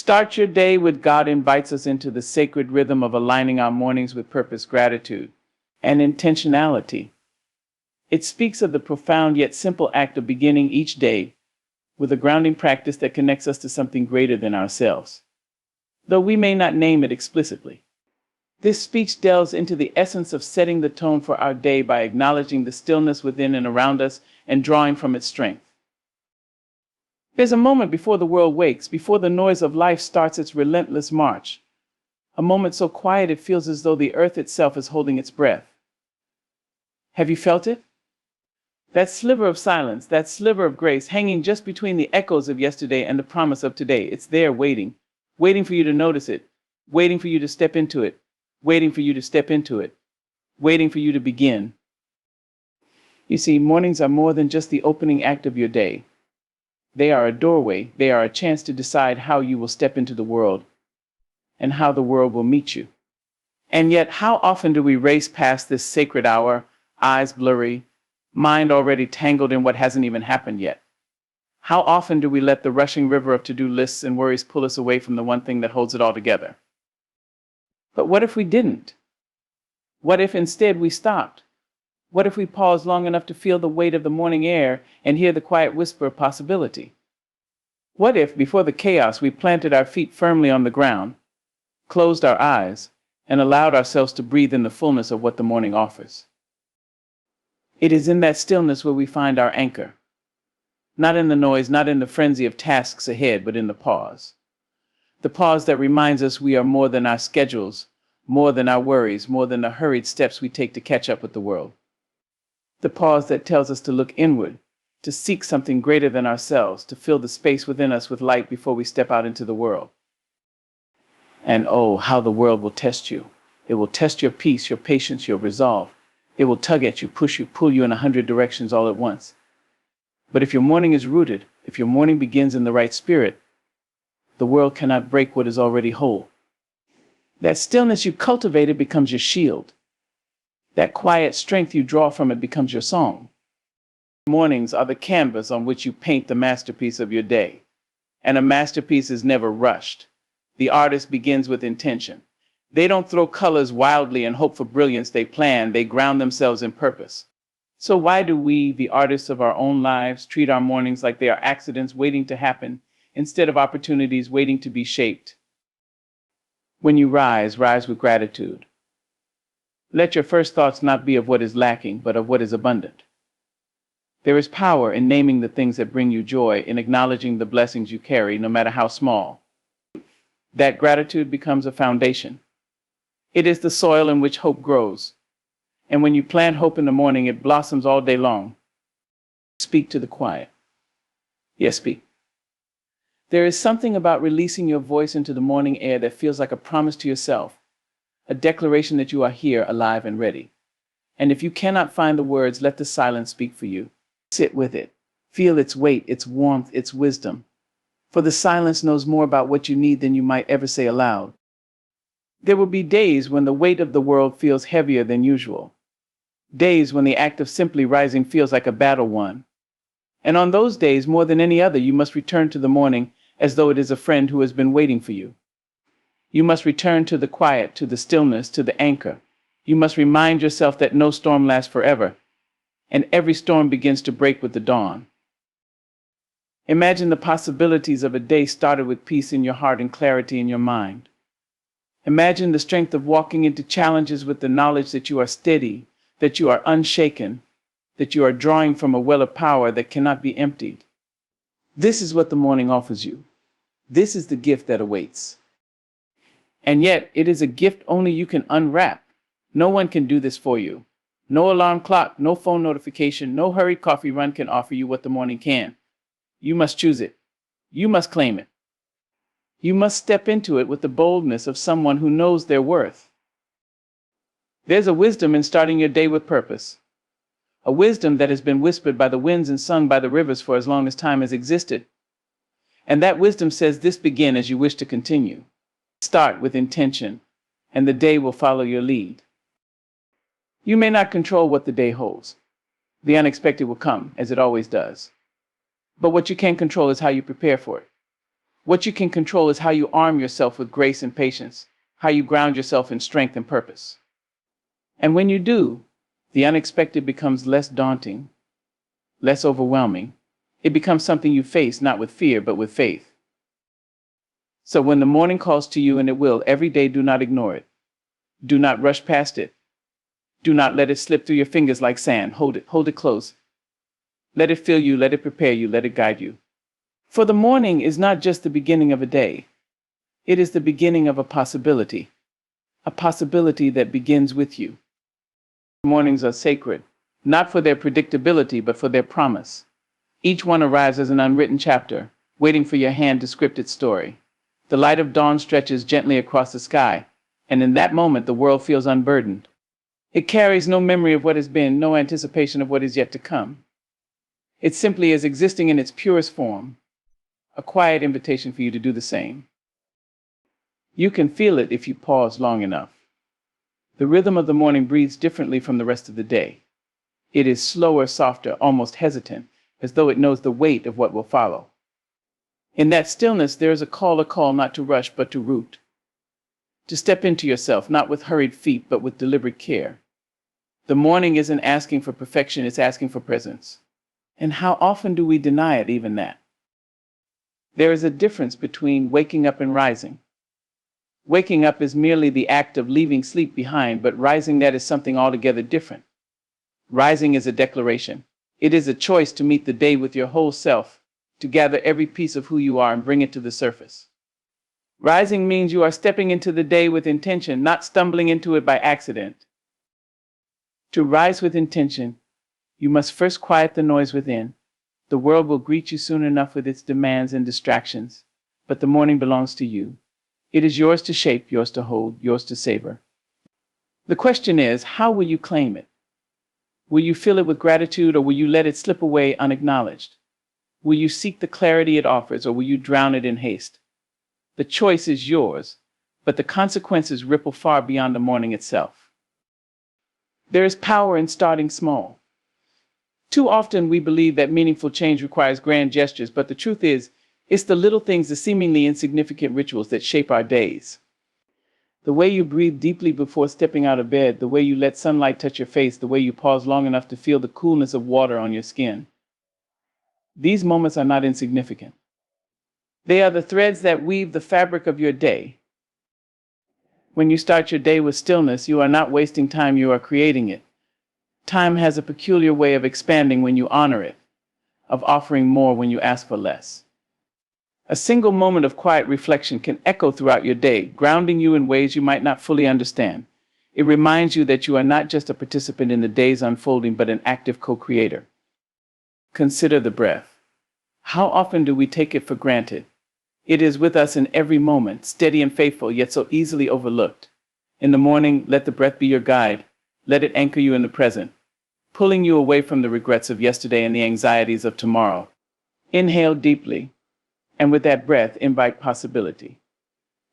Start your day with God invites us into the sacred rhythm of aligning our mornings with purpose, gratitude, and intentionality. It speaks of the profound yet simple act of beginning each day with a grounding practice that connects us to something greater than ourselves, though we may not name it explicitly. This speech delves into the essence of setting the tone for our day by acknowledging the stillness within and around us and drawing from its strength. There's a moment before the world wakes, before the noise of life starts its relentless march. A moment so quiet it feels as though the earth itself is holding its breath. Have you felt it? That sliver of silence, that sliver of grace hanging just between the echoes of yesterday and the promise of today. It's there waiting, waiting for you to notice it, waiting for you to step into it, waiting for you to step into it, waiting for you to begin. You see, mornings are more than just the opening act of your day. They are a doorway. They are a chance to decide how you will step into the world and how the world will meet you. And yet, how often do we race past this sacred hour, eyes blurry, mind already tangled in what hasn't even happened yet? How often do we let the rushing river of to-do lists and worries pull us away from the one thing that holds it all together? But what if we didn't? What if instead we stopped? What if we paused long enough to feel the weight of the morning air and hear the quiet whisper of possibility? What if, before the chaos, we planted our feet firmly on the ground, closed our eyes, and allowed ourselves to breathe in the fullness of what the morning offers? It is in that stillness where we find our anchor. Not in the noise, not in the frenzy of tasks ahead, but in the pause. The pause that reminds us we are more than our schedules, more than our worries, more than the hurried steps we take to catch up with the world. The pause that tells us to look inward, to seek something greater than ourselves, to fill the space within us with light before we step out into the world. And oh, how the world will test you. It will test your peace, your patience, your resolve. It will tug at you, push you, pull you in 100 directions all at once. But if your morning is rooted, if your morning begins in the right spirit, the world cannot break what is already whole. That stillness you cultivated becomes your shield. That quiet strength you draw from it becomes your song. Mornings are the canvas on which you paint the masterpiece of your day. And a masterpiece is never rushed. The artist begins with intention. They don't throw colors wildly and hope for brilliance. They plan, they ground themselves in purpose. So why do we, the artists of our own lives, treat our mornings like they are accidents waiting to happen instead of opportunities waiting to be shaped? When you rise, rise with gratitude. Let your first thoughts not be of what is lacking, but of what is abundant. There is power in naming the things that bring you joy, in acknowledging the blessings you carry, no matter how small. That gratitude becomes a foundation. It is the soil in which hope grows. And when you plant hope in the morning, it blossoms all day long. Speak to the quiet. Yes, speak. There is something about releasing your voice into the morning air that feels like a promise to yourself, a declaration that you are here, alive and ready. And if you cannot find the words, let the silence speak for you. Sit with it. Feel its weight, its warmth, its wisdom. For the silence knows more about what you need than you might ever say aloud. There will be days when the weight of the world feels heavier than usual. Days when the act of simply rising feels like a battle won. And on those days, more than any other, you must return to the morning as though it is a friend who has been waiting for you. You must return to the quiet, to the stillness, to the anchor. You must remind yourself that no storm lasts forever, and every storm begins to break with the dawn. Imagine the possibilities of a day started with peace in your heart and clarity in your mind. Imagine the strength of walking into challenges with the knowledge that you are steady, that you are unshaken, that you are drawing from a well of power that cannot be emptied. This is what the morning offers you. This is the gift that awaits. And yet, it is a gift only you can unwrap. No one can do this for you. No alarm clock, no phone notification, no hurried coffee run can offer you what the morning can. You must choose it. You must claim it. You must step into it with the boldness of someone who knows their worth. There's a wisdom in starting your day with purpose. A wisdom that has been whispered by the winds and sung by the rivers for as long as time has existed. And that wisdom says this: begin as you wish to continue. Start with intention, and the day will follow your lead. You may not control what the day holds. The unexpected will come, as it always does. But what you can control is how you prepare for it. What you can control is how you arm yourself with grace and patience, how you ground yourself in strength and purpose. And when you do, the unexpected becomes less daunting, less overwhelming. It becomes something you face not with fear, but with faith. So when the morning calls to you, and it will every day, do not ignore it. Do not rush past it. Do not let it slip through your fingers like sand. Hold it close. Let it fill you, let it prepare you, let it guide you. For the morning is not just the beginning of a day. It is the beginning of a possibility that begins with you. Mornings are sacred, not for their predictability, but for their promise. Each one arrives as an unwritten chapter, waiting for your hand to script its story. The light of dawn stretches gently across the sky, and in that moment the world feels unburdened. It carries no memory of what has been, no anticipation of what is yet to come. It simply is existing in its purest form, a quiet invitation for you to do the same. You can feel it if you pause long enough. The rhythm of the morning breathes differently from the rest of the day. It is slower, softer, almost hesitant, as though it knows the weight of what will follow. In that stillness, there is a call not to rush, but to root. To step into yourself, not with hurried feet, but with deliberate care. The morning isn't asking for perfection, it's asking for presence. And how often do we deny it, even that? There is a difference between waking up and rising. Waking up is merely the act of leaving sleep behind, but rising, that is something altogether different. Rising is a declaration. It is a choice to meet the day with your whole self, to gather every piece of who you are and bring it to the surface. Rising means you are stepping into the day with intention, not stumbling into it by accident. To rise with intention, you must first quiet the noise within. The world will greet you soon enough with its demands and distractions, but the morning belongs to you. It is yours to shape, yours to hold, yours to savor. The question is, how will you claim it? Will you fill it with gratitude, or will you let it slip away unacknowledged? Will you seek the clarity it offers, or will you drown it in haste? The choice is yours, but the consequences ripple far beyond the morning itself. There is power in starting small. Too often we believe that meaningful change requires grand gestures, but the truth is, it's the little things, the seemingly insignificant rituals that shape our days. The way you breathe deeply before stepping out of bed, the way you let sunlight touch your face, the way you pause long enough to feel the coolness of water on your skin. These moments are not insignificant. They are the threads that weave the fabric of your day. When you start your day with stillness, you are not wasting time, you are creating it. Time has a peculiar way of expanding when you honor it, of offering more when you ask for less. A single moment of quiet reflection can echo throughout your day, grounding you in ways you might not fully understand. It reminds you that you are not just a participant in the day's unfolding, but an active co-creator. Consider the breath. How often do we take it for granted? It is with us in every moment, steady and faithful, yet so easily overlooked. In the morning, let the breath be your guide. Let it anchor you in the present, pulling you away from the regrets of yesterday and the anxieties of tomorrow. Inhale deeply, and with that breath, invite possibility.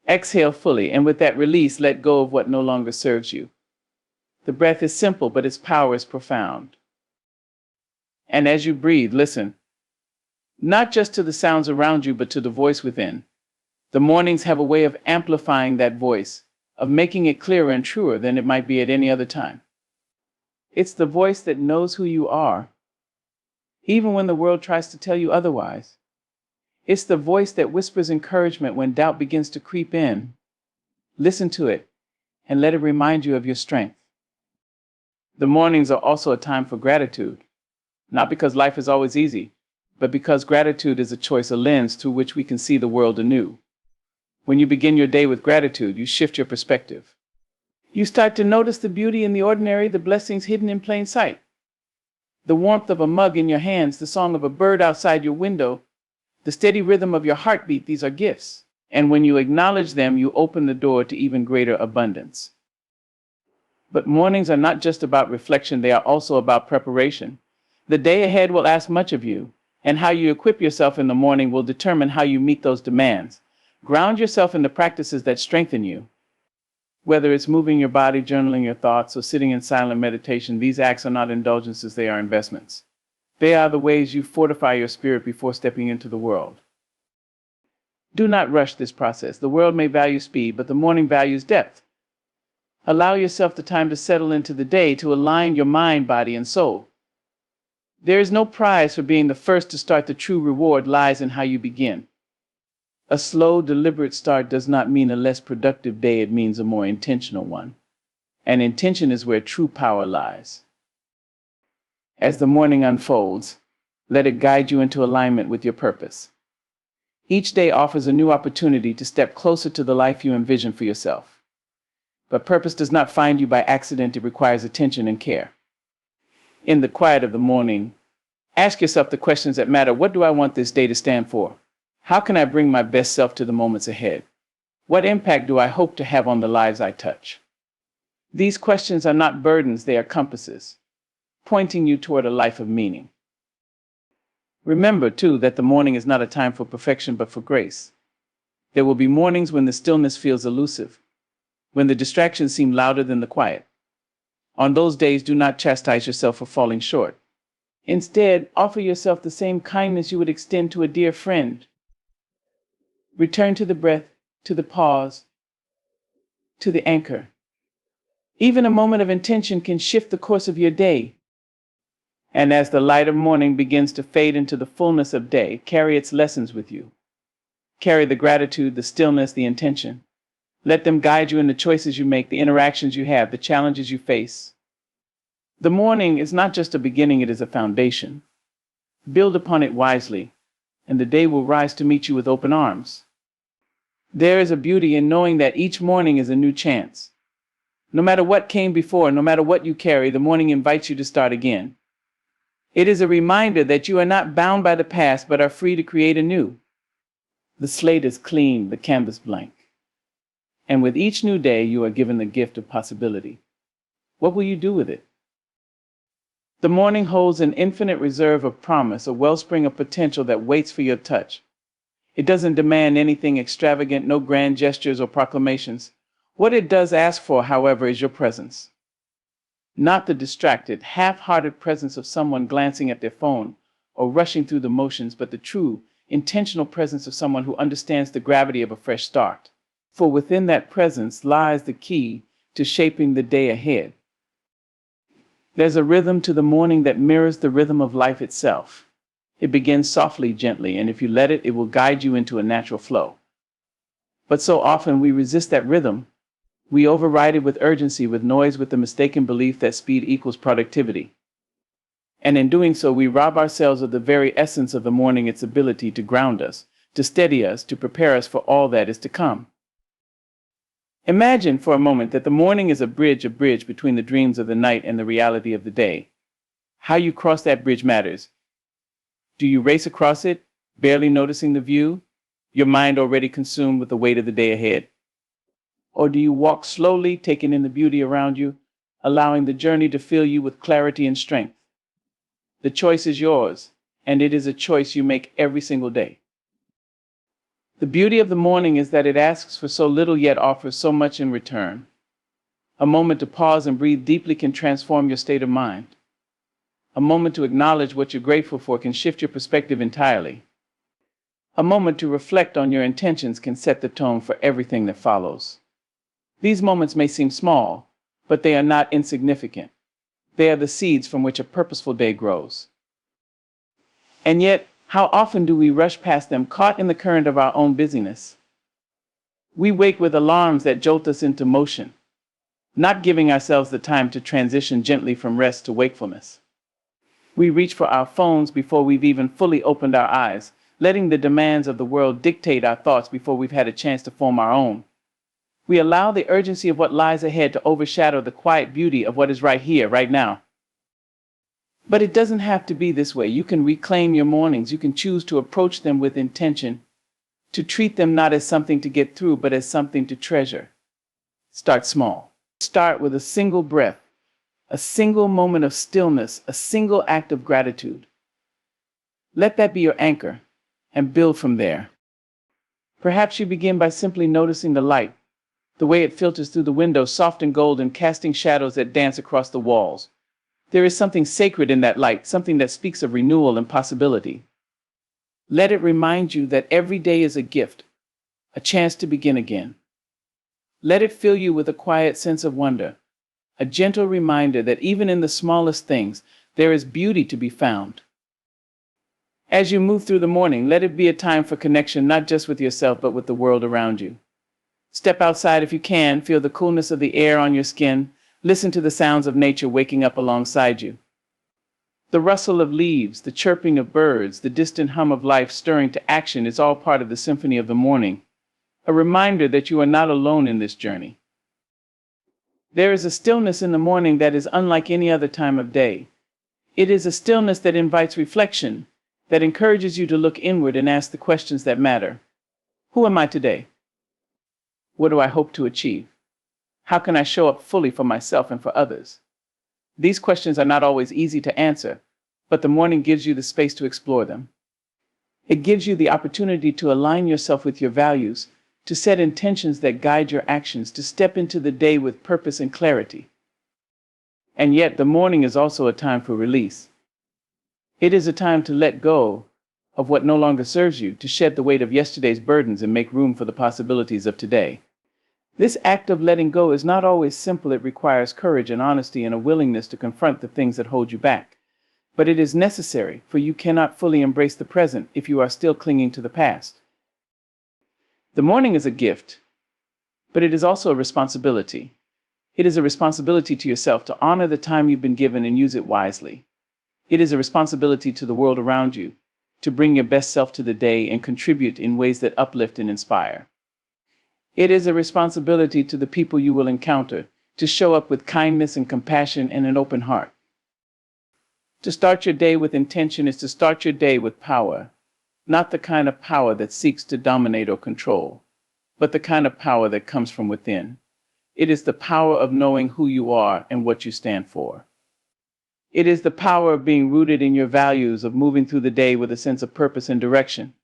Exhale fully, and with that release, let go of what no longer serves you. The breath is simple, but its power is profound. And as you breathe, listen, not just to the sounds around you, but to the voice within. The mornings have a way of amplifying that voice, of making it clearer and truer than it might be at any other time. It's the voice that knows who you are, even when the world tries to tell you otherwise. It's the voice that whispers encouragement when doubt begins to creep in. Listen to it, and let it remind you of your strength. The mornings are also a time for gratitude, not because life is always easy, but because gratitude is a choice, a lens through which we can see the world anew. When you begin your day with gratitude, you shift your perspective. You start to notice the beauty in the ordinary, the blessings hidden in plain sight. The warmth of a mug in your hands, the song of a bird outside your window, the steady rhythm of your heartbeat, these are gifts. And when you acknowledge them, you open the door to even greater abundance. But mornings are not just about reflection, they are also about preparation. The day ahead will ask much of you, and how you equip yourself in the morning will determine how you meet those demands. Ground yourself in the practices that strengthen you. Whether it's moving your body, journaling your thoughts, or sitting in silent meditation, these acts are not indulgences, they are investments. They are the ways you fortify your spirit before stepping into the world. Do not rush this process. The world may value speed, but the morning values depth. Allow yourself the time to settle into the day, to align your mind, body, and soul. There is no prize for being the first to start. The true reward lies in how you begin. A slow, deliberate start does not mean a less productive day, it means a more intentional one. And intention is where true power lies. As the morning unfolds, let it guide you into alignment with your purpose. Each day offers a new opportunity to step closer to the life you envision for yourself. But purpose does not find you by accident, it requires attention and care. In the quiet of the morning, ask yourself the questions that matter. What do I want this day to stand for? How can I bring my best self to the moments ahead? What impact do I hope to have on the lives I touch? These questions are not burdens, they are compasses, pointing you toward a life of meaning. Remember, too, that the morning is not a time for perfection, but for grace. There will be mornings when the stillness feels elusive, when the distractions seem louder than the quiet. On those days, do not chastise yourself for falling short. Instead, offer yourself the same kindness you would extend to a dear friend. Return to the breath, to the pause, to the anchor. Even a moment of intention can shift the course of your day. And as the light of morning begins to fade into the fullness of day, carry its lessons with you. Carry the gratitude, the stillness, the intention. Let them guide you in the choices you make, the interactions you have, the challenges you face. The morning is not just a beginning, it is a foundation. Build upon it wisely, and the day will rise to meet you with open arms. There is a beauty in knowing that each morning is a new chance. No matter what came before, no matter what you carry, the morning invites you to start again. It is a reminder that you are not bound by the past, but are free to create anew. The slate is clean, the canvas blank. And with each new day, you are given the gift of possibility. What will you do with it? The morning holds an infinite reserve of promise, a wellspring of potential that waits for your touch. It doesn't demand anything extravagant, no grand gestures or proclamations. What it does ask for, however, is your presence. Not the distracted, half-hearted presence of someone glancing at their phone or rushing through the motions, but the true, intentional presence of someone who understands the gravity of a fresh start. For within that presence lies the key to shaping the day ahead. There's a rhythm to the morning that mirrors the rhythm of life itself. It begins softly, gently, and if you let it, it will guide you into a natural flow. But so often we resist that rhythm. We override it with urgency, with noise, with the mistaken belief that speed equals productivity. And in doing so, we rob ourselves of the very essence of the morning, its ability to ground us, to steady us, to prepare us for all that is to come. Imagine for a moment that the morning is a bridge between the dreams of the night and the reality of the day. How you cross that bridge matters. Do you race across it, barely noticing the view, your mind already consumed with the weight of the day ahead? Or do you walk slowly, taking in the beauty around you, allowing the journey to fill you with clarity and strength? The choice is yours, and it is a choice you make every single day. The beauty of the morning is that it asks for so little yet offers so much in return. A moment to pause and breathe deeply can transform your state of mind. A moment to acknowledge what you're grateful for can shift your perspective entirely. A moment to reflect on your intentions can set the tone for everything that follows. These moments may seem small, but they are not insignificant. They are the seeds from which a purposeful day grows. And yet, how often do we rush past them, caught in the current of our own busyness? We wake with alarms that jolt us into motion, not giving ourselves the time to transition gently from rest to wakefulness. We reach for our phones before we've even fully opened our eyes, letting the demands of the world dictate our thoughts before we've had a chance to form our own. We allow the urgency of what lies ahead to overshadow the quiet beauty of what is right here, right now. But it doesn't have to be this way. You can reclaim your mornings. You can choose to approach them with intention, to treat them not as something to get through, but as something to treasure. Start small. Start with a single breath, a single moment of stillness, a single act of gratitude. Let that be your anchor, and build from there. Perhaps you begin by simply noticing the light, the way it filters through the window, soft and golden, casting shadows that dance across the walls. There is something sacred in that light, something that speaks of renewal and possibility. Let it remind you that every day is a gift, a chance to begin again. Let it fill you with a quiet sense of wonder, a gentle reminder that even in the smallest things, there is beauty to be found. As you move through the morning, let it be a time for connection, not just with yourself, but with the world around you. Step outside if you can, feel the coolness of the air on your skin, listen to the sounds of nature waking up alongside you. The rustle of leaves, the chirping of birds, the distant hum of life stirring to action is all part of the symphony of the morning, a reminder that you are not alone in this journey. There is a stillness in the morning that is unlike any other time of day. It is a stillness that invites reflection, that encourages you to look inward and ask the questions that matter. Who am I today? What do I hope to achieve? How can I show up fully for myself and for others? These questions are not always easy to answer, but the morning gives you the space to explore them. It gives you the opportunity to align yourself with your values, to set intentions that guide your actions, to step into the day with purpose and clarity. And yet, the morning is also a time for release. It is a time to let go of what no longer serves you, to shed the weight of yesterday's burdens and make room for the possibilities of today. This act of letting go is not always simple. It requires courage and honesty and a willingness to confront the things that hold you back. But it is necessary, for you cannot fully embrace the present if you are still clinging to the past. The morning is a gift, but it is also a responsibility. It is a responsibility to yourself to honor the time you've been given and use it wisely. It is a responsibility to the world around you to bring your best self to the day and contribute in ways that uplift and inspire. It is a responsibility to the people you will encounter to show up with kindness and compassion and an open heart. To start your day with intention is to start your day with power, not the kind of power that seeks to dominate or control, but the kind of power that comes from within. It is the power of knowing who you are and what you stand for. It is the power of being rooted in your values, of moving through the day with a sense of purpose and direction.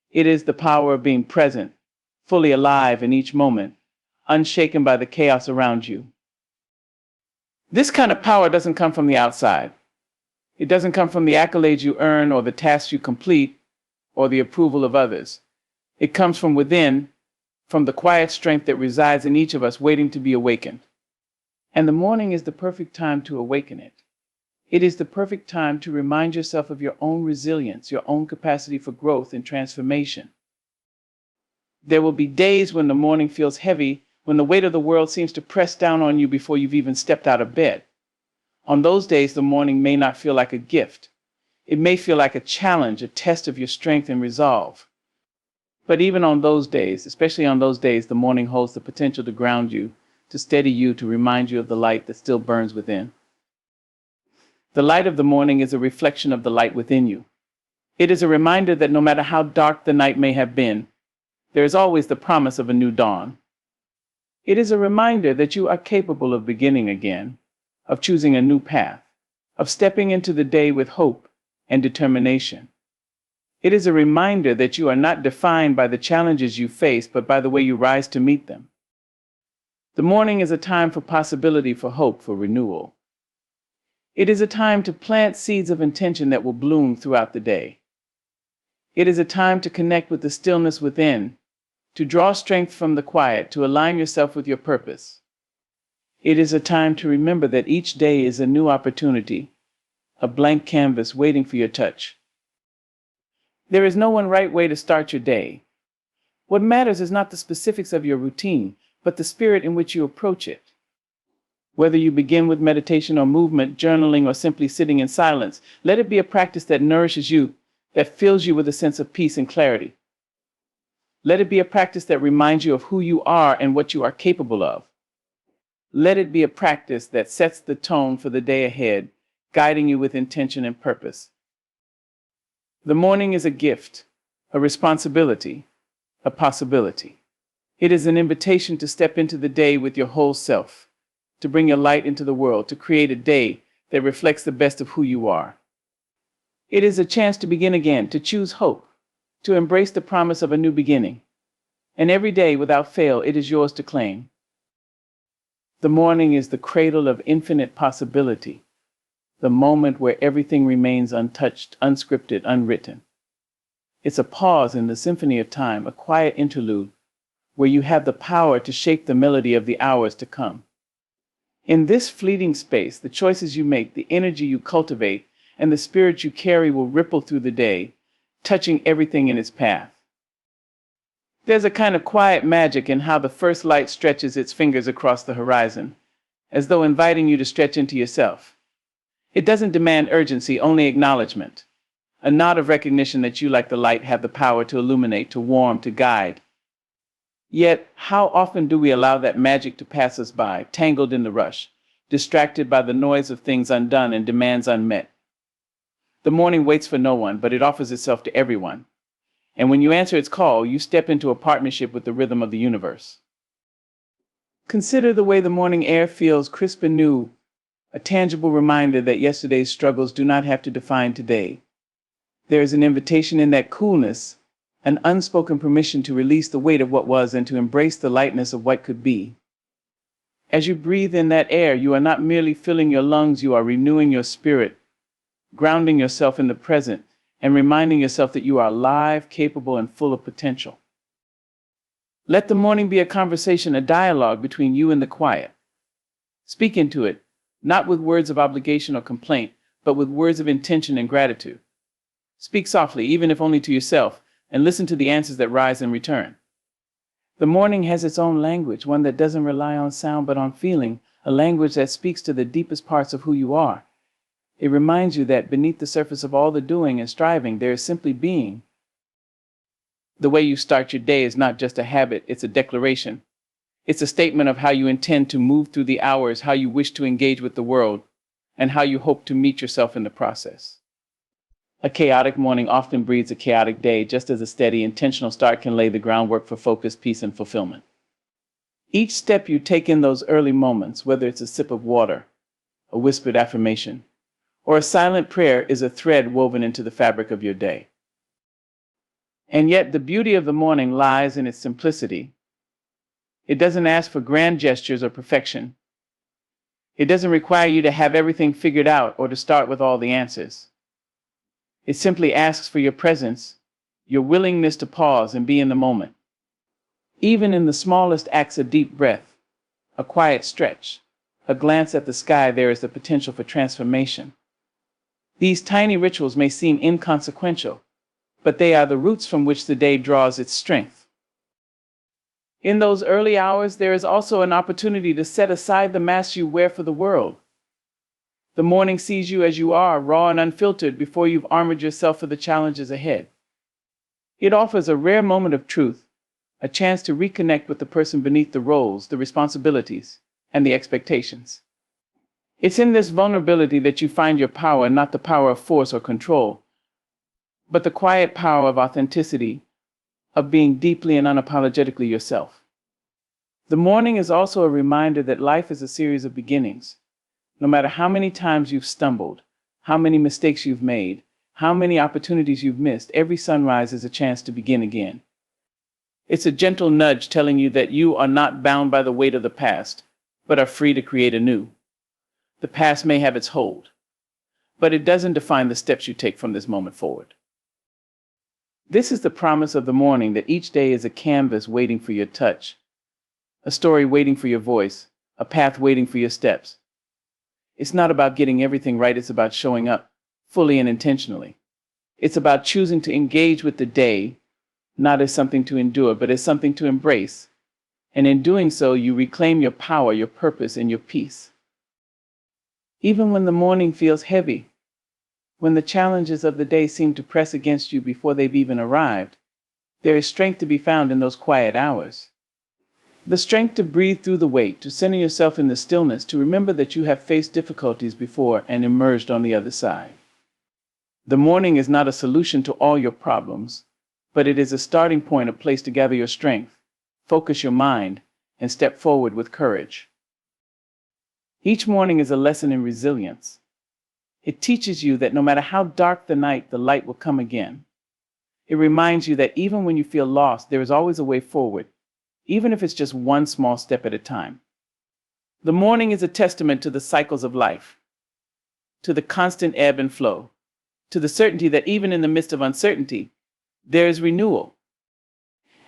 It is the power of being present, fully alive in each moment, unshaken by the chaos around you. This kind of power doesn't come from the outside. It doesn't come from the accolades you earn or the tasks you complete or the approval of others. It comes from within, from the quiet strength that resides in each of us waiting to be awakened. And the morning is the perfect time to awaken it. It is the perfect time to remind yourself of your own resilience, your own capacity for growth and transformation. There will be days when the morning feels heavy, when the weight of the world seems to press down on you before you've even stepped out of bed. On those days, the morning may not feel like a gift. It may feel like a challenge, a test of your strength and resolve. But even on those days, especially on those days, the morning holds the potential to ground you, to steady you, to remind you of the light that still burns within. The light of the morning is a reflection of the light within you. It is a reminder that no matter how dark the night may have been, there is always the promise of a new dawn. It is a reminder that you are capable of beginning again, of choosing a new path, of stepping into the day with hope and determination. It is a reminder that you are not defined by the challenges you face, but by the way you rise to meet them. The morning is a time for possibility, for hope, for renewal. It is a time to plant seeds of intention that will bloom throughout the day. It is a time to connect with the stillness within, to draw strength from the quiet, to align yourself with your purpose. It is a time to remember that each day is a new opportunity, a blank canvas waiting for your touch. There is no one right way to start your day. What matters is not the specifics of your routine, but the spirit in which you approach it. Whether you begin with meditation or movement, journaling, or simply sitting in silence, let it be a practice that nourishes you, that fills you with a sense of peace and clarity. Let it be a practice that reminds you of who you are and what you are capable of. Let it be a practice that sets the tone for the day ahead, guiding you with intention and purpose. The morning is a gift, a responsibility, a possibility. It is an invitation to step into the day with your whole self, to bring your light into the world, to create a day that reflects the best of who you are. It is a chance to begin again, to choose hope, to embrace the promise of a new beginning. And every day, without fail, it is yours to claim. The morning is the cradle of infinite possibility, the moment where everything remains untouched, unscripted, unwritten. It's a pause in the symphony of time, a quiet interlude where you have the power to shape the melody of the hours to come. In this fleeting space, the choices you make, the energy you cultivate, and the spirit you carry will ripple through the day, touching everything in its path. There's a kind of quiet magic in how the first light stretches its fingers across the horizon, as though inviting you to stretch into yourself. It doesn't demand urgency, only acknowledgement. A nod of recognition that you, like the light, have the power to illuminate, to warm, to guide. Yet, how often do we allow that magic to pass us by, tangled in the rush, distracted by the noise of things undone and demands unmet? The morning waits for no one, but it offers itself to everyone. And when you answer its call, you step into a partnership with the rhythm of the universe. Consider the way the morning air feels, crisp and new, a tangible reminder that yesterday's struggles do not have to define today. There is an invitation in that coolness, an unspoken permission to release the weight of what was and to embrace the lightness of what could be. As you breathe in that air, you are not merely filling your lungs, you are renewing your spirit, grounding yourself in the present, and reminding yourself that you are alive, capable, and full of potential. Let the morning be a conversation, a dialogue between you and the quiet. Speak into it, not with words of obligation or complaint, but with words of intention and gratitude. Speak softly, even if only to yourself, and listen to the answers that rise in return. The morning has its own language, one that doesn't rely on sound but on feeling, a language that speaks to the deepest parts of who you are. It reminds you that beneath the surface of all the doing and striving, there is simply being. The way you start your day is not just a habit, it's a declaration. It's a statement of how you intend to move through the hours, how you wish to engage with the world, and how you hope to meet yourself in the process. A chaotic morning often breeds a chaotic day, just as a steady, intentional start can lay the groundwork for focus, peace, and fulfillment. Each step you take in those early moments, whether it's a sip of water, a whispered affirmation, or a silent prayer, is a thread woven into the fabric of your day. And yet the beauty of the morning lies in its simplicity. It doesn't ask for grand gestures or perfection. It doesn't require you to have everything figured out or to start with all the answers. It simply asks for your presence, your willingness to pause and be in the moment. Even in the smallest acts, a deep breath, a quiet stretch, a glance at the sky, there is the potential for transformation. These tiny rituals may seem inconsequential, but they are the roots from which the day draws its strength. In those early hours, there is also an opportunity to set aside the mask you wear for the world. The morning sees you as you are, raw and unfiltered, before you've armored yourself for the challenges ahead. It offers a rare moment of truth, a chance to reconnect with the person beneath the roles, the responsibilities, and the expectations. It's in this vulnerability that you find your power, not the power of force or control, but the quiet power of authenticity, of being deeply and unapologetically yourself. The morning is also a reminder that life is a series of beginnings. No matter how many times you've stumbled, how many mistakes you've made, how many opportunities you've missed, every sunrise is a chance to begin again. It's a gentle nudge telling you that you are not bound by the weight of the past, but are free to create anew. The past may have its hold, but it doesn't define the steps you take from this moment forward. This is the promise of the morning, that each day is a canvas waiting for your touch, a story waiting for your voice, a path waiting for your steps. It's not about getting everything right, it's about showing up fully and intentionally. It's about choosing to engage with the day, not as something to endure, but as something to embrace. And in doing so, you reclaim your power, your purpose, and your peace. Even when the morning feels heavy, when the challenges of the day seem to press against you before they've even arrived, there is strength to be found in those quiet hours. The strength to breathe through the weight, to center yourself in the stillness, to remember that you have faced difficulties before and emerged on the other side. The morning is not a solution to all your problems, but it is a starting point, a place to gather your strength, focus your mind, and step forward with courage. Each morning is a lesson in resilience. It teaches you that no matter how dark the night, the light will come again. It reminds you that even when you feel lost, there is always a way forward, even if it's just one small step at a time. The morning is a testament to the cycles of life, to the constant ebb and flow, to the certainty that even in the midst of uncertainty, there is renewal.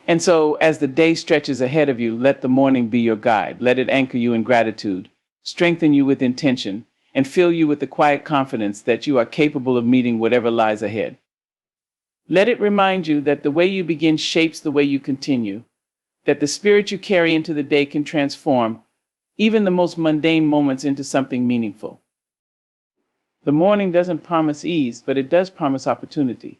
And so, as the day stretches ahead of you, let the morning be your guide. Let it anchor you in gratitude, strengthen you with intention, and fill you with the quiet confidence that you are capable of meeting whatever lies ahead. Let it remind you that the way you begin shapes the way you continue, that the spirit you carry into the day can transform even the most mundane moments into something meaningful. The morning doesn't promise ease, but it does promise opportunity.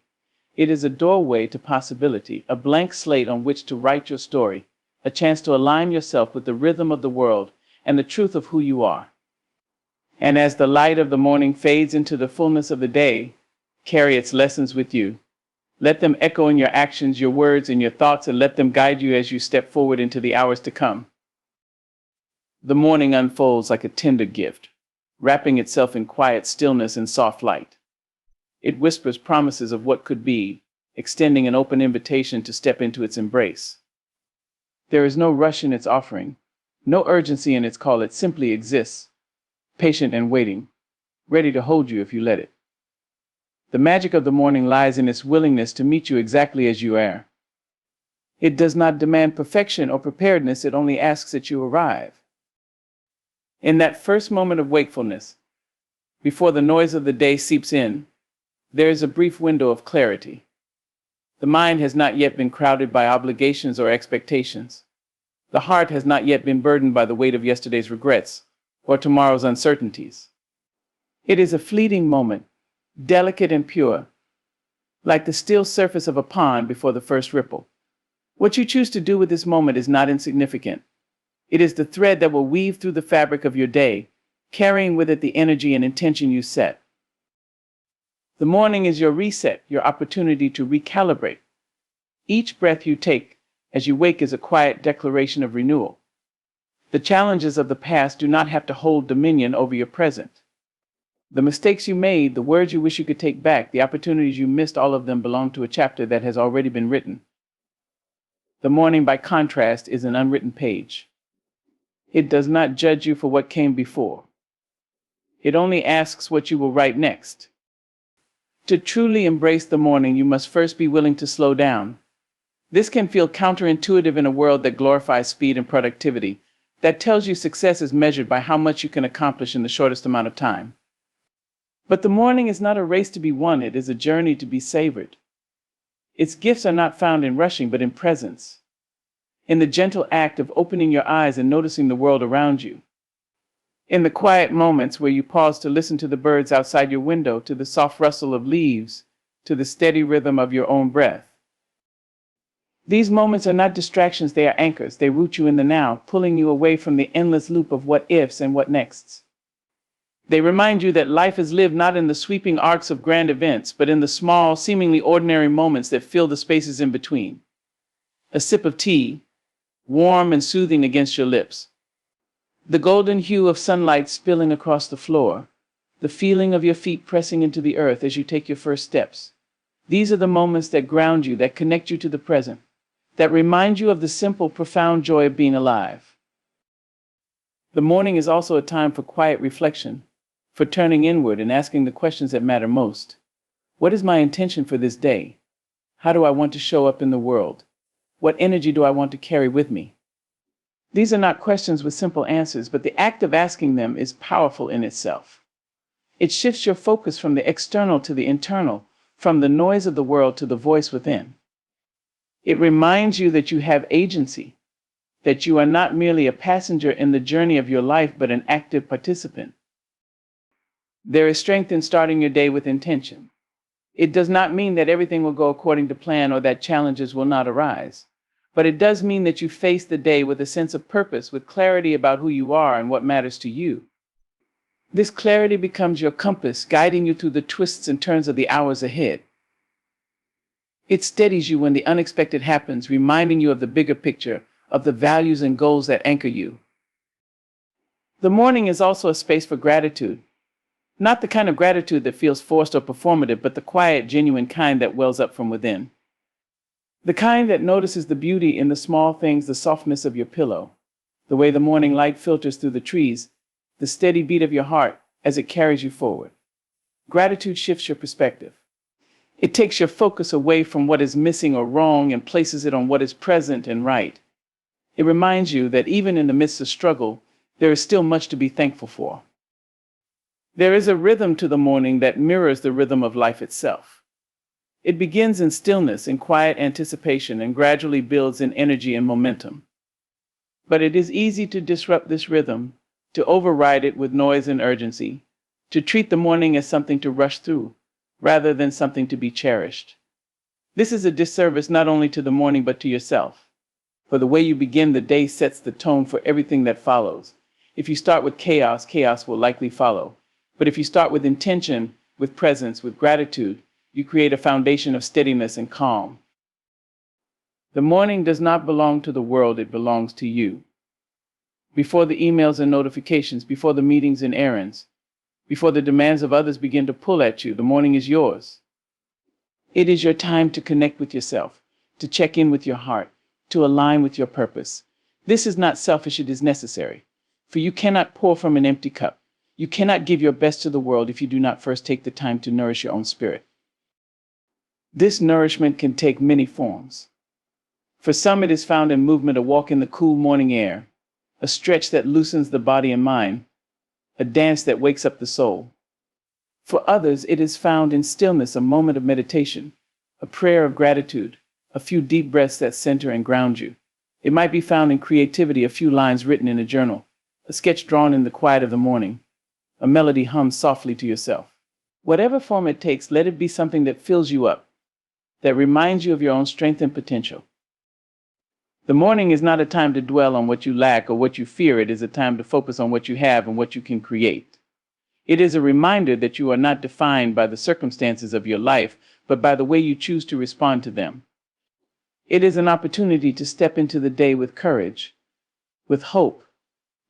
It is a doorway to possibility, a blank slate on which to write your story, a chance to align yourself with the rhythm of the world and the truth of who you are. And as the light of the morning fades into the fullness of the day, carry its lessons with you. Let them echo in your actions, your words, and your thoughts, and let them guide you as you step forward into the hours to come. The morning unfolds like a tender gift, wrapping itself in quiet stillness and soft light. It whispers promises of what could be, extending an open invitation to step into its embrace. There is no rush in its offering, no urgency in its call. It simply exists, patient and waiting, ready to hold you if you let it. The magic of the morning lies in its willingness to meet you exactly as you are. It does not demand perfection or preparedness, it only asks that you arrive. In that first moment of wakefulness, before the noise of the day seeps in, there is a brief window of clarity. The mind has not yet been crowded by obligations or expectations. The heart has not yet been burdened by the weight of yesterday's regrets or tomorrow's uncertainties. It is a fleeting moment, delicate and pure, like the still surface of a pond before the first ripple. What you choose to do with this moment is not insignificant. It is the thread that will weave through the fabric of your day, carrying with it the energy and intention you set. The morning is your reset, your opportunity to recalibrate. Each breath you take as you wake is a quiet declaration of renewal. The challenges of the past do not have to hold dominion over your present. The mistakes you made, the words you wish you could take back, the opportunities you missed, all of them belong to a chapter that has already been written. The morning, by contrast, is an unwritten page. It does not judge you for what came before. It only asks what you will write next. To truly embrace the morning, you must first be willing to slow down. This can feel counterintuitive in a world that glorifies speed and productivity, that tells you success is measured by how much you can accomplish in the shortest amount of time. But the morning is not a race to be won, it is a journey to be savored. Its gifts are not found in rushing, but in presence, in the gentle act of opening your eyes and noticing the world around you, in the quiet moments where you pause to listen to the birds outside your window, to the soft rustle of leaves, to the steady rhythm of your own breath. These moments are not distractions, they are anchors. They root you in the now, pulling you away from the endless loop of what ifs and what nexts. They remind you that life is lived not in the sweeping arcs of grand events, but in the small, seemingly ordinary moments that fill the spaces in between. A sip of tea, warm and soothing against your lips. The golden hue of sunlight spilling across the floor. The feeling of your feet pressing into the earth as you take your first steps. These are the moments that ground you, that connect you to the present, that remind you of the simple, profound joy of being alive. The morning is also a time for quiet reflection, for turning inward and asking the questions that matter most. What is my intention for this day? How do I want to show up in the world? What energy do I want to carry with me? These are not questions with simple answers, but the act of asking them is powerful in itself. It shifts your focus from the external to the internal, from the noise of the world to the voice within. It reminds you that you have agency, that you are not merely a passenger in the journey of your life, but an active participant. There is strength in starting your day with intention. It does not mean that everything will go according to plan or that challenges will not arise. But it does mean that you face the day with a sense of purpose, with clarity about who you are and what matters to you. This clarity becomes your compass, guiding you through the twists and turns of the hours ahead. It steadies you when the unexpected happens, reminding you of the bigger picture, of the values and goals that anchor you. The morning is also a space for gratitude. Not the kind of gratitude that feels forced or performative, but the quiet, genuine kind that wells up from within. The kind that notices the beauty in the small things, the softness of your pillow, the way the morning light filters through the trees, the steady beat of your heart as it carries you forward. Gratitude shifts your perspective. It takes your focus away from what is missing or wrong and places it on what is present and right. It reminds you that even in the midst of struggle, there is still much to be thankful for. There is a rhythm to the morning that mirrors the rhythm of life itself. It begins in stillness, in quiet anticipation, and gradually builds in energy and momentum. But it is easy to disrupt this rhythm, to override it with noise and urgency, to treat the morning as something to rush through, rather than something to be cherished. This is a disservice not only to the morning but to yourself. For the way you begin the day sets the tone for everything that follows. If you start with chaos, chaos will likely follow. But if you start with intention, with presence, with gratitude, you create a foundation of steadiness and calm. The morning does not belong to the world, it belongs to you. Before the emails and notifications, before the meetings and errands, before the demands of others begin to pull at you, the morning is yours. It is your time to connect with yourself, to check in with your heart, to align with your purpose. This is not selfish, it is necessary. For you cannot pour from an empty cup. You cannot give your best to the world if you do not first take the time to nourish your own spirit. This nourishment can take many forms. For some, it is found in movement, a walk in the cool morning air, a stretch that loosens the body and mind, a dance that wakes up the soul. For others, it is found in stillness, a moment of meditation, a prayer of gratitude, a few deep breaths that center and ground you. It might be found in creativity, a few lines written in a journal, a sketch drawn in the quiet of the morning, a melody hummed softly to yourself. Whatever form it takes, let it be something that fills you up, that reminds you of your own strength and potential. The morning is not a time to dwell on what you lack or what you fear. It is a time to focus on what you have and what you can create. It is a reminder that you are not defined by the circumstances of your life, but by the way you choose to respond to them. It is an opportunity to step into the day with courage, with hope,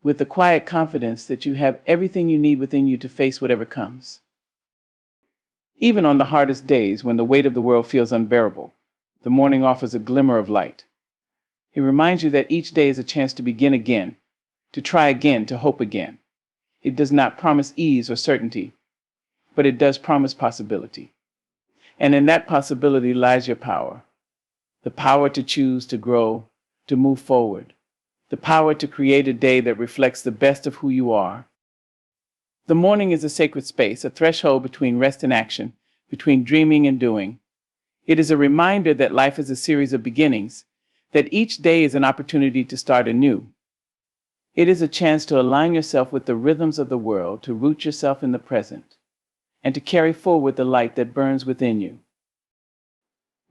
with the quiet confidence that you have everything you need within you to face whatever comes. Even on the hardest days, when the weight of the world feels unbearable, the morning offers a glimmer of light. It reminds you that each day is a chance to begin again, to try again, to hope again. It does not promise ease or certainty, but it does promise possibility. And in that possibility lies your power. The power to choose, to grow, to move forward. The power to create a day that reflects the best of who you are. The morning is a sacred space, a threshold between rest and action, between dreaming and doing. It is a reminder that life is a series of beginnings, that each day is an opportunity to start anew. It is a chance to align yourself with the rhythms of the world, to root yourself in the present, and to carry forward the light that burns within you.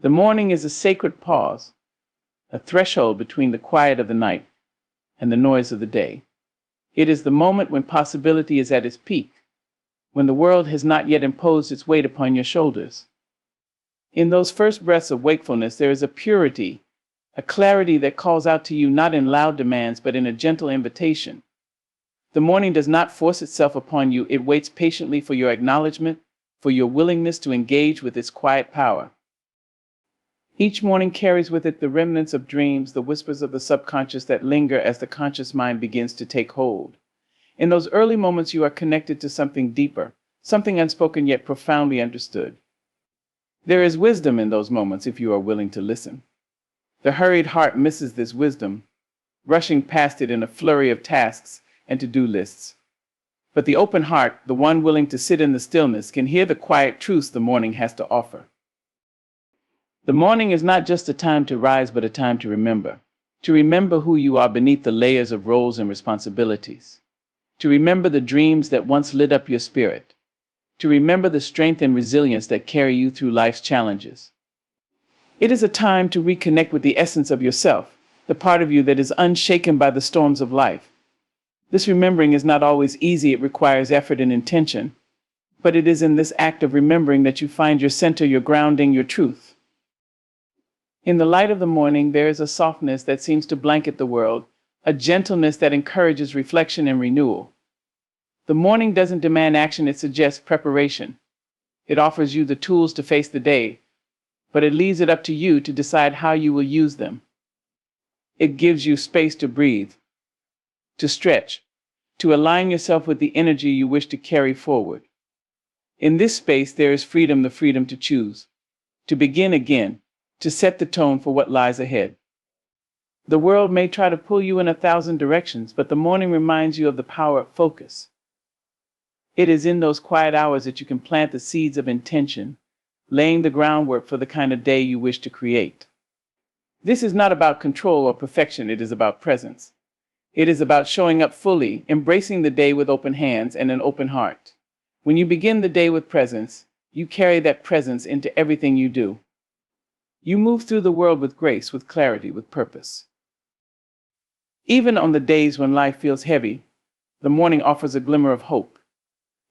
The morning is a sacred pause, a threshold between the quiet of the night and the noise of the day. It is the moment when possibility is at its peak, when the world has not yet imposed its weight upon your shoulders. In those first breaths of wakefulness, there is a purity, a clarity that calls out to you not in loud demands, but in a gentle invitation. The morning does not force itself upon you. It waits patiently for your acknowledgement, for your willingness to engage with its quiet power. Each morning carries with it the remnants of dreams, the whispers of the subconscious that linger as the conscious mind begins to take hold. In those early moments, you are connected to something deeper, something unspoken yet profoundly understood. There is wisdom in those moments if you are willing to listen. The hurried heart misses this wisdom, rushing past it in a flurry of tasks and to-do lists. But the open heart, the one willing to sit in the stillness, can hear the quiet truths the morning has to offer. The morning is not just a time to rise, but a time to remember who you are beneath the layers of roles and responsibilities, to remember the dreams that once lit up your spirit, to remember the strength and resilience that carry you through life's challenges. It is a time to reconnect with the essence of yourself, the part of you that is unshaken by the storms of life. This remembering is not always easy. It requires effort and intention, but it is in this act of remembering that you find your center, your grounding, your truth. In the light of the morning, there is a softness that seems to blanket the world, a gentleness that encourages reflection and renewal. The morning doesn't demand action, it suggests preparation. It offers you the tools to face the day, but it leaves it up to you to decide how you will use them. It gives you space to breathe, to stretch, to align yourself with the energy you wish to carry forward. In this space, there is freedom, the freedom to choose. to begin again, to set the tone for what lies ahead. The world may try to pull you in 1,000 directions, but the morning reminds you of the power of focus. It is in those quiet hours that you can plant the seeds of intention, laying the groundwork for the kind of day you wish to create. This is not about control or perfection, it is about presence. It is about showing up fully, embracing the day with open hands and an open heart. When you begin the day with presence, you carry that presence into everything you do. You move through the world with grace, with clarity, with purpose. Even on the days when life feels heavy, the morning offers a glimmer of hope.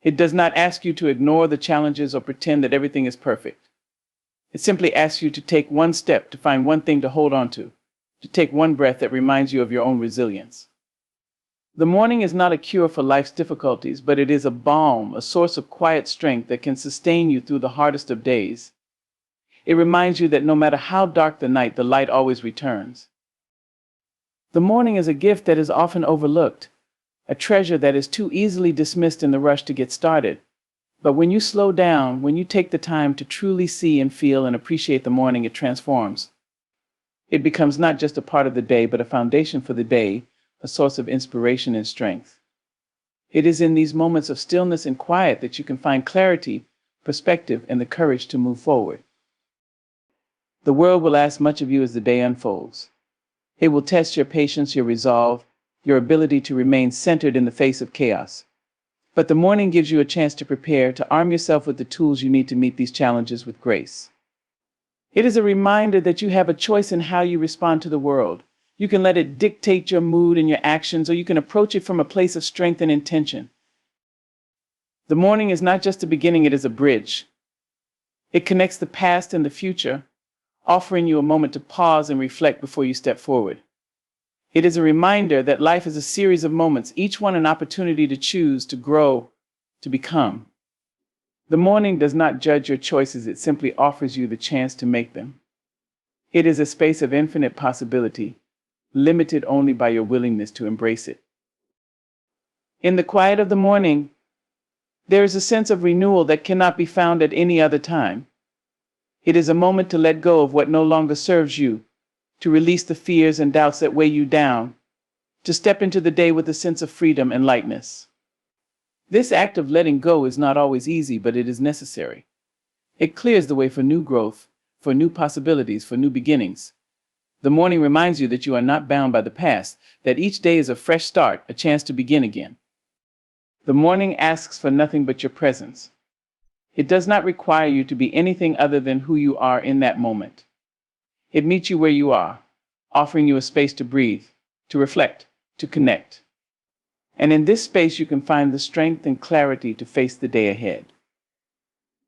It does not ask you to ignore the challenges or pretend that everything is perfect. It simply asks you to take one step, to find one thing to hold on to take one breath that reminds you of your own resilience. The morning is not a cure for life's difficulties, but it is a balm, a source of quiet strength that can sustain you through the hardest of days. It reminds you that no matter how dark the night, the light always returns. The morning is a gift that is often overlooked, a treasure that is too easily dismissed in the rush to get started. But when you slow down, when you take the time to truly see and feel and appreciate the morning, it transforms. It becomes not just a part of the day, but a foundation for the day, a source of inspiration and strength. It is in these moments of stillness and quiet that you can find clarity, perspective, and the courage to move forward. The world will ask much of you as the day unfolds. It will test your patience, your resolve, your ability to remain centered in the face of chaos. But the morning gives you a chance to prepare, to arm yourself with the tools you need to meet these challenges with grace. It is a reminder that you have a choice in how you respond to the world. You can let it dictate your mood and your actions, or you can approach it from a place of strength and intention. The morning is not just a beginning, it is a bridge. It connects the past and the future, offering you a moment to pause and reflect before you step forward. It is a reminder that life is a series of moments, each one an opportunity to choose, to grow, to become. The morning does not judge your choices, it simply offers you the chance to make them. It is a space of infinite possibility, limited only by your willingness to embrace it. In the quiet of the morning, there is a sense of renewal that cannot be found at any other time. It is a moment to let go of what no longer serves you, to release the fears and doubts that weigh you down, to step into the day with a sense of freedom and lightness. This act of letting go is not always easy, but it is necessary. It clears the way for new growth, for new possibilities, for new beginnings. The morning reminds you that you are not bound by the past, that each day is a fresh start, a chance to begin again. The morning asks for nothing but your presence. It does not require you to be anything other than who you are in that moment. It meets you where you are, offering you a space to breathe, to reflect, to connect. And in this space, you can find the strength and clarity to face the day ahead.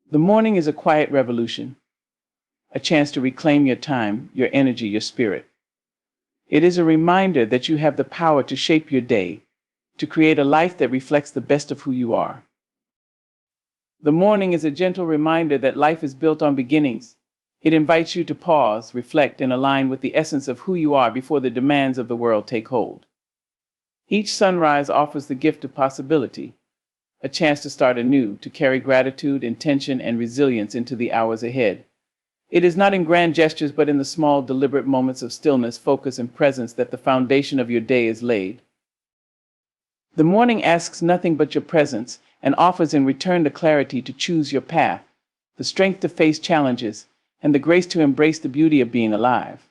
The morning is a quiet revolution, a chance to reclaim your time, your energy, your spirit. It is a reminder that you have the power to shape your day, to create a life that reflects the best of who you are. The morning is a gentle reminder that life is built on beginnings. It invites you to pause, reflect, and align with the essence of who you are before the demands of the world take hold. Each sunrise offers the gift of possibility, a chance to start anew, to carry gratitude, intention, and resilience into the hours ahead. It is not in grand gestures, but in the small, deliberate moments of stillness, focus, and presence that the foundation of your day is laid. The morning asks nothing but your presence and offers in return the clarity to choose your path, the strength to face challenges, and the grace to embrace the beauty of being alive.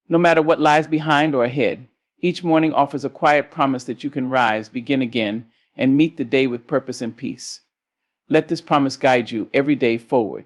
No matter what lies behind or ahead, each morning offers a quiet promise that you can rise, begin again, and meet the day with purpose and peace. Let this promise guide you every day forward.